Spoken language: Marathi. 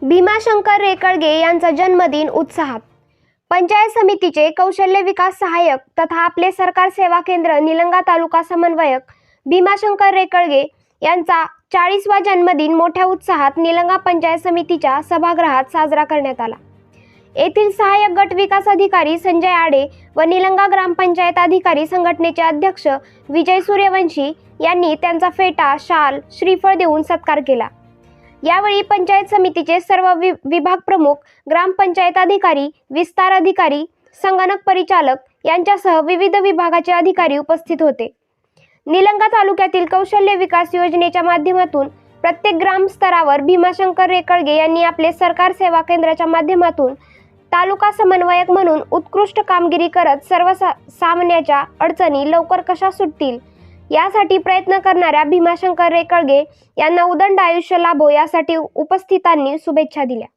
भीमाशंकर रेकळगे यांचा जन्मदिन उत्साहात। पंचायत समितीचे कौशल्य विकास सहाय्यक तथा आपले सरकार सेवा केंद्र निलंगा तालुका समन्वयक भीमाशंकर रेकळगे यांचा 40वा जन्मदिन मोठ्या उत्साहात निलंगा पंचायत समितीच्या सभागृहात साजरा करण्यात आला। येथील सहाय्यक गट विकास अधिकारी संजय आडे व निलंगा ग्रामपंचायत अधिकारी संघटनेचे अध्यक्ष विजय सूर्यवंशी यांनी त्यांचा फेटा, शाल, श्रीफळ देऊन सत्कार केला। यावेळी पंचायत समितीचे सर्व विभाग प्रमुख, ग्रामपंचायत अधिकारी, विस्तार अधिकारी, संगणक परिचालक यांच्यासह विविध विभागाचे अधिकारी उपस्थित होते। निलंगा तालुक्यातील कौशल्य विकास योजनेच्या माध्यमातून प्रत्येक ग्राम स्तरावर भीमाशंकर रेकळगे यांनी आपले सरकार सेवा केंद्राच्या माध्यमातून तालुका समन्वयक म्हणून उत्कृष्ट कामगिरी करत सर्वसामान्यांच्या अडचणी लवकर कशा सुटतील यासाठी प्रयत्न करणाऱ्या भीमाशंकर रेकळगे यांना उदंड आयुष्य लाभो यासाठी उपस्थितांनी शुभेच्छा दिल्या।